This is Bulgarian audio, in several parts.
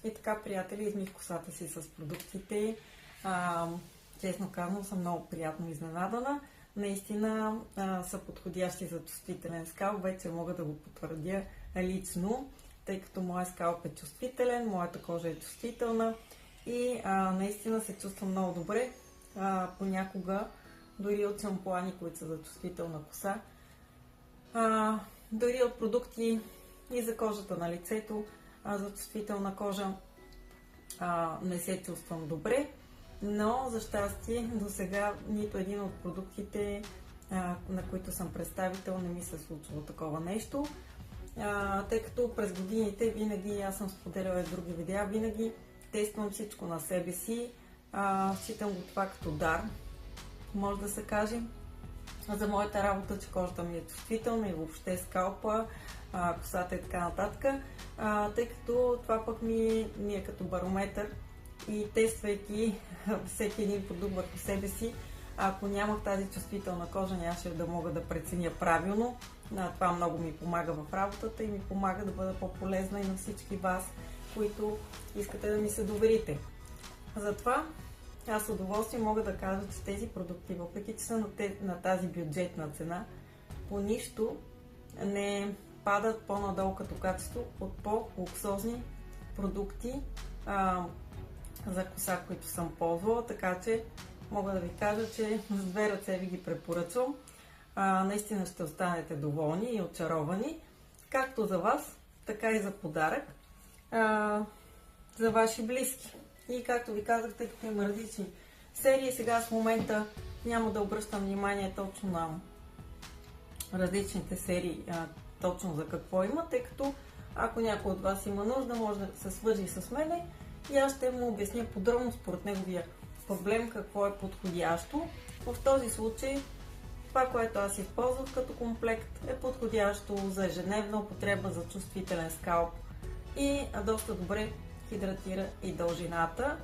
И така, приятели, измих косата си с продуктите. Честно казано, съм много приятно изненадана. Наистина са подходящи за чувствителен скалп. Вече мога да го потвърдя лично, тъй като моят скалп е чувствителен, моята кожа е чувствителна и наистина се чувствам много добре. Понякога дори от шампуани, които са за чувствителна коса, дори от продукти и за кожата на лицето, за чувствителна кожа не се чувствам добре, но за щастие до сега нито един от продуктите, на които съм представител, не ми се случва такова нещо, тъй като през годините винаги, аз съм споделяла и в други видеа, винаги тествам всичко на себе си, считам го това като дар, може да се каже, за моята работа, че кожата ми е чувствителна и въобще скалпа, косата и така нататък, тъй като това пък ми е като барометър и тествайки всеки един продукт върху себе си, ако нямах тази чувствителна кожа, нямаше да мога да преценя правилно. Това много ми помага в работата и ми помага да бъда по-полезна и на всички вас, които искате да ми се доверите. Затова аз с удоволствие мога да кажа, че тези продукти, въпреки че са на тази бюджетна цена, по нищо не падат по-надолу като качество от по-луксозни продукти за коса, които съм ползвала, така че мога да ви кажа, че с две ръце ви ги препоръчвам. Наистина ще останете доволни и очаровани, както за вас, така и за подарък за ваши близки. И както ви казах, тъй като има различни серии, сега в момента няма да обръщам внимание точно на различните серии, точно за какво има, тъй като ако някой от вас има нужда, може да се свържи с мене и аз ще му обясня подробно според неговия проблем какво е подходящо. В този случай това, което аз използвах като комплект, е подходящо за ежедневна употреба, за чувствителен скалп и доста добре хидратира и дължината.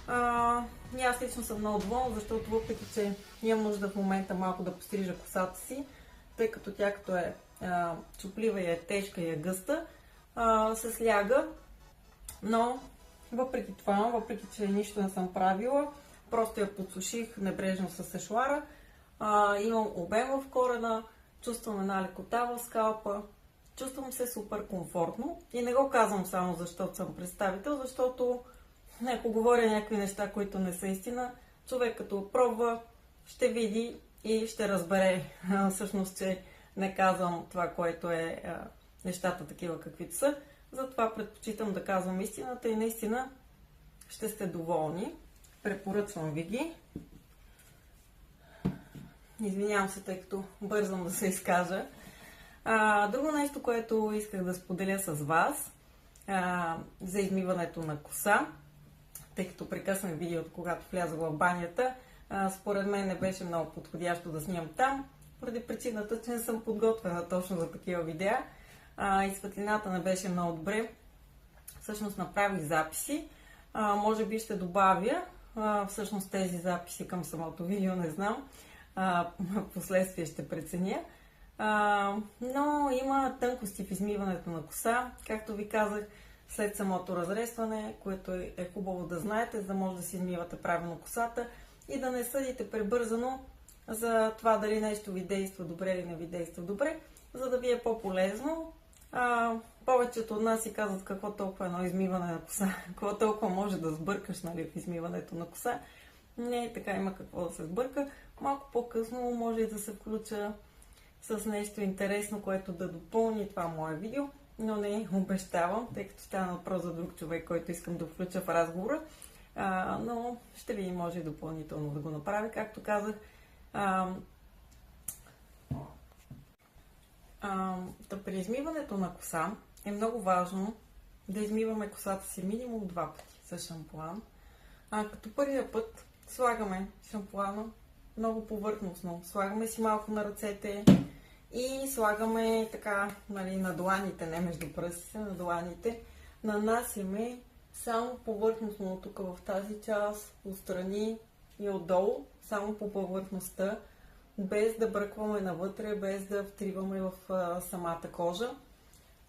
Аз лично съм много доволна, защото въпреки че имам нужда в момента малко да пострижа косата си, тъй като тя като е чуплива и е тежка и е гъста, се сляга, но въпреки това, въпреки че нищо не съм правила, просто я подсуших небрежно с сешуара, имам обем в корена, чувствам една лекота в скалпа, чувствам се супер комфортно и не го казвам само защото съм представител, защото ако говоря някакви неща, които не са истина, човек като пробва, ще види и ще разбере всъщност, че не казвам това, което е нещата такива каквито са. Затова предпочитам да казвам истината и наистина ще сте доволни. Препоръчвам ви ги. Извинявам се, тъй като бързам да се изкажа. Друго нещо, което исках да споделя с вас за измиването на коса, тъй като прекъснах видеото, когато влязох в банята, според мен не беше много подходящо да снимам там, поради причината, че не съм подготвена точно за такива видеа и светлината не беше много добре. Всъщност направих записи, може би ще добавя всъщност тези записи към самото видео, не знам, последствие ще преценя. Но има тънкости в измиването на коса, както ви казах, след самото разрестване, което е хубаво да знаете, за да може да си измивате правилно косата и да не съдите пребързано за това дали нещо ви действа добре или не ви действа добре, за да ви е по-полезно. Повечето от нас си казват какво толкова едно измиване на коса, какво толкова може да сбъркаш, нали, в измиването на коса. Не, така има какво да се сбърка. Малко по-късно може и да се включа с нещо интересно, което да допълни това мое видео, но не обещавам, тъй като стана въпрос за друг човек, който искам да включа в разговора, но ще видим, може и допълнително да го направя. Както казах, при измиването на коса е много важно да измиваме косата си минимум 2 пъти с шампуан. Като първия път слагаме шампуана много повърхностно, слагаме си малко на ръцете и слагаме така, нали, на дланите, не между пръстите, на дланите, нанасяме само повърхностно тук в тази част, отстрани и отдолу, само по повърхността, без да бръкваме навътре, без да втриваме в самата кожа.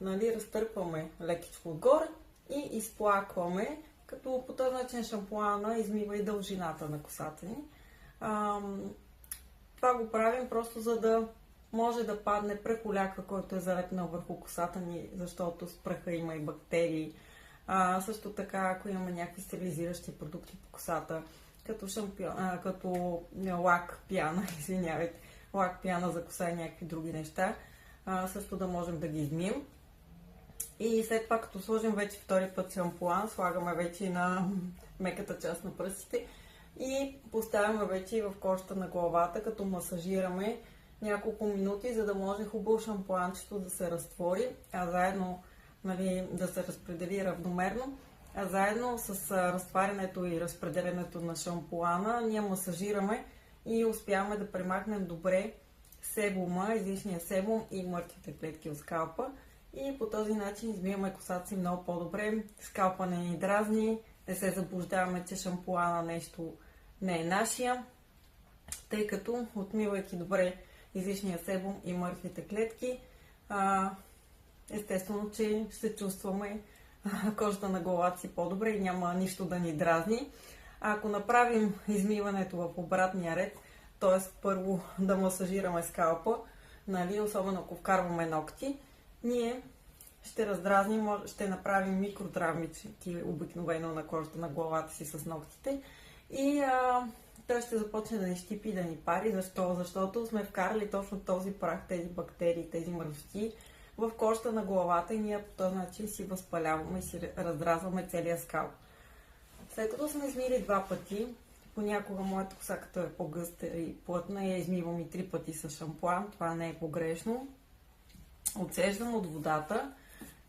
Нали, разтърпваме лекичко отгоре и изплакваме, като по този начин шампуана измива и дължината на косата ни. Това го правим просто за да може да падне прахоляка, който е залепнал върху косата ни, защото с праха има и бактерии. Също така, ако имаме някакви стерилизиращи продукти по косата, като лак, пяна, извинявайте, лак, пяна за коса и някакви други неща, също да можем да ги измием. И след това, като сложим вече втори път шампуан, слагаме вече на меката част на пръстите и поставяме вече в кожата на главата, като масажираме няколко минути, за да може хубаво шампуанчето да се разтвори, а заедно да се разпредели равномерно. А заедно с разтварянето и разпределянето на шампуана, ние масажираме и успяваме да премахнем добре себума, излишния себум и мъртвите клетки от скалпа. И по този начин измиваме косата си много по-добре, скалпа не ни дразни, не се заблуждаваме, че шампуана нещо не е нашия, тъй като отмивайки добре излишния себум и мъртвите клетки, естествено, че ще чувстваме кожата на главата си по-добре и няма нищо да ни дразни. Ако направим измиването в обратния ред, т.е. първо да масажираме скалпа, особено ако вкарваме ногти, ние ще раздразним, ще направим микротравмички обикновено на кожата на главата си с ногтите и той ще започне да ни щипи и да ни пари. Защо? Защото сме вкарали точно този прах, тези бактерии, тези мръсоти в кожата на главата и ние по този начин си възпаляваме и си раздразваме целия скалп. След като сме измили 2 пъти, понякога моята коса, като е по-гъста и плътна, я измивам и 3 пъти с шампуан, това не е погрешно. Отсеждам от водата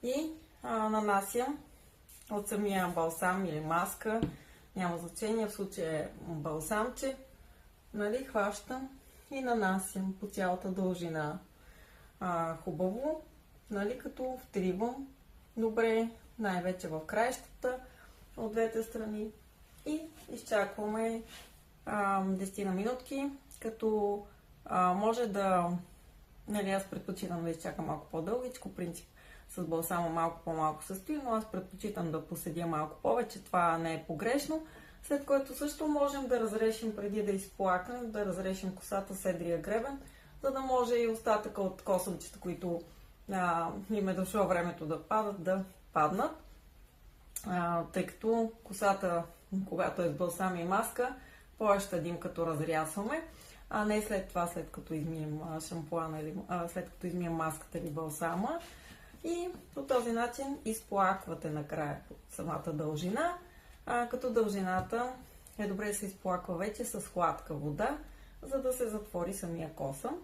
и нанасям от самия балсам или маска, няма значение, в случая е балсамче, хващам и нанасям по цялата дължина хубаво, като втривам добре, най-вече в краищата от двете страни и изчакваме 10 на минутки, като може да аз предпочитам да изчакам малко по-дългичко, принцип с балсама малко по-малко състои, но аз предпочитам да поседя малко повече, това не е погрешно, след което също можем да разрешим, преди да изплакнем, да разрешим косата с едрия гребен, за да може и остатъка от косъмчета, които им е дошло времето да падат, да паднат, тъй като косата, когато е с балсам и маска, по-щадим като разрясваме, а не след това, след като измием шампуана или след като измием маската или балсама. И по този начин изплаквате накрая самата дължина, като дължината е добре да се изплаква вече с хладка вода, за да се затвори самия косъм.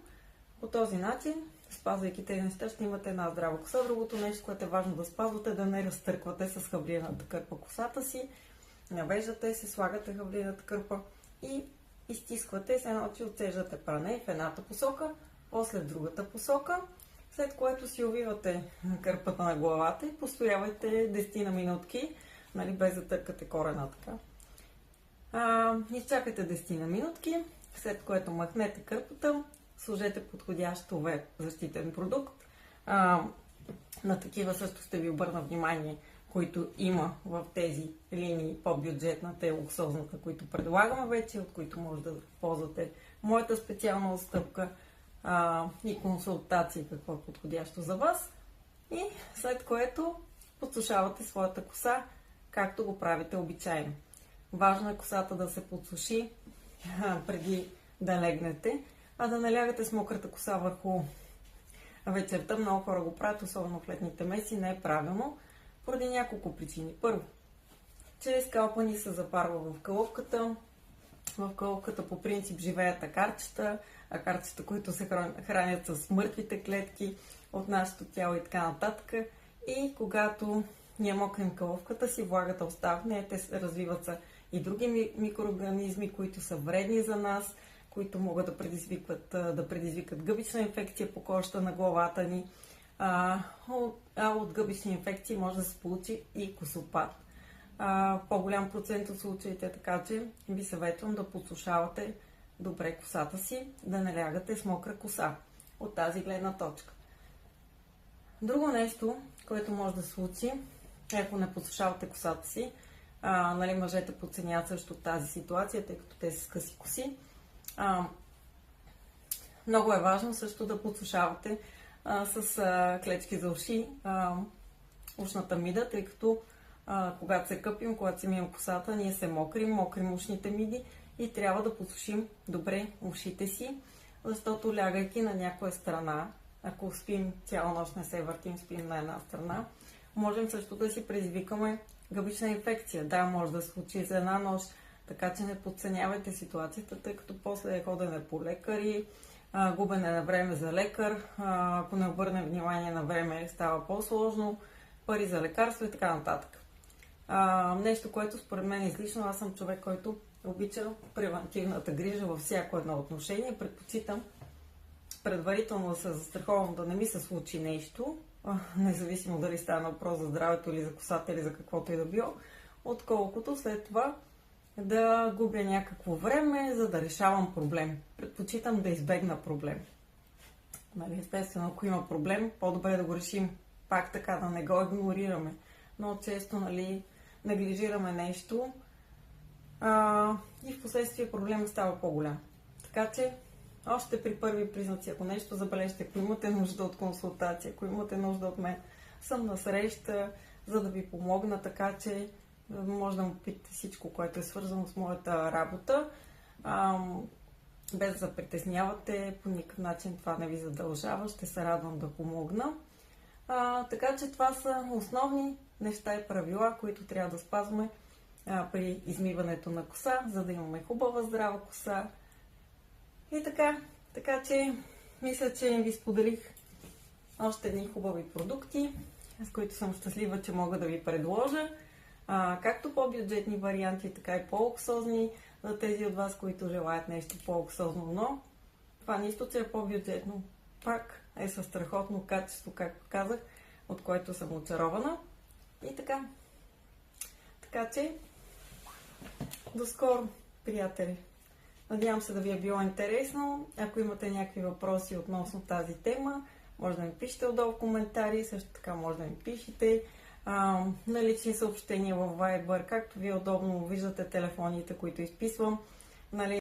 По този начин, спазвайки тези неща, ще имате една здрава коса. Другото нещо, което е важно да спазвате, да не разтърквате с хавлиената кърпа косата си. Навеждате се, слагате хавлиената кърпа и изтисквате, се едно, че отсеждате пране в едната посока, после в другата посока, след което си увивате кърпата на главата и постоявайте 10 на минутки, без да търкате корена така. Изчакайте 10 на минутки, след което махнете кърпата, сложете подходящ УВ защитен продукт. На такива също ще ви обърна внимание, които има в тези линии по-бюджетната и луксозната, които предлагаме вече, от които може да ползвате моята специална отстъпка и консултации какво е подходящо за вас. И след което подсушавате своята коса, както го правите обичайно. Важно е косата да се подсуши преди да легнете, а да не лягате с мократа коса върху вечерта. Много хора го правят, особено в летните месеци, не е правилно, поради няколко причини. Първо, че скалпа ни се запарва в кълъвката. В кълъвката по принцип живеят акарчета, които се хранят с мъртвите клетки от нашето тяло и така нататък. И когато ние мокнем кълъвката си, влагата остава в нея, те развиват се и други микроорганизми, които са вредни за нас, които могат да предизвикат гъбична инфекция по кожата на главата ни. От гъбични инфекции може да се получи и косопат. По-голям процент от случаите е така, че ви съветвам да подсушавате добре косата си, да не лягате с мокра коса от тази гледна точка. Друго нещо, което може да случи, ако не подсушавате косата си. Нали, мъжете подценяват също тази ситуация, тъй като те са с къси коси. Много е важно също да подсушавате с клечки за уши ушната мида, тъй като когато се къпим, когато се мием косата, ние се мокрим ушните миди и трябва да подсушим добре ушите си, защото лягайки на някоя страна, ако спим цяла нощ, не се въртим, спим на една страна, можем също да си предизвикаме гъбична инфекция. Да, може да се случи за една нощ, така че не подценявайте ситуацията, тъй като после е ходене по лекари, губене на време за лекар, ако не обърнем внимание на време, става по-сложно, пари за лекарство и така нататък. Нещо, което според мен е излишно. Аз съм човек, който обича превентивната грижа във всяко едно отношение. Предпочитам предварително да се застраховам да не ми се случи нещо, независимо дали става въпрос за здравето или за косата или за каквото и да било, отколкото след това да губя някакво време, за да решавам проблем. Предпочитам да избегна проблем. Нали, естествено, ако има проблем, по-добре да го решим пак така, да не го игнорираме. Но често, нали, неглижираме нещо и в последствие проблема става по-голям. Така че, още при първи признаци, ако нещо забележите, ако имате нужда от консултация, ако имате нужда от мен, съм на среща, за да ви помогна, така че може да му питате всичко, което е свързано с моята работа, без да притеснявате, по никакъв начин това не ви задължава, ще се радвам да помогна. Така че това са основни неща и правила, които трябва да спазваме при измиването на коса, за да имаме хубава, здрава коса. И така че мисля, че ви споделих още едни хубави продукти, с които съм щастлива, че мога да ви предложа. Както по-бюджетни варианти, така и по-луксозни за тези от вас, които желаят нещо по-луксозно, но това нищо, че е по-бюджетно, пак е със страхотно качество, както казах, от което съм очарована. И така. Така че, до скоро, приятели! Надявам се да ви е било интересно. Ако имате някакви въпроси относно тази тема, може да ми пишете отдолу в коментари, също така може да ми пишете на лични съобщения в Viber, както ви е удобно, виждате телефоните, които изписвам. Нали,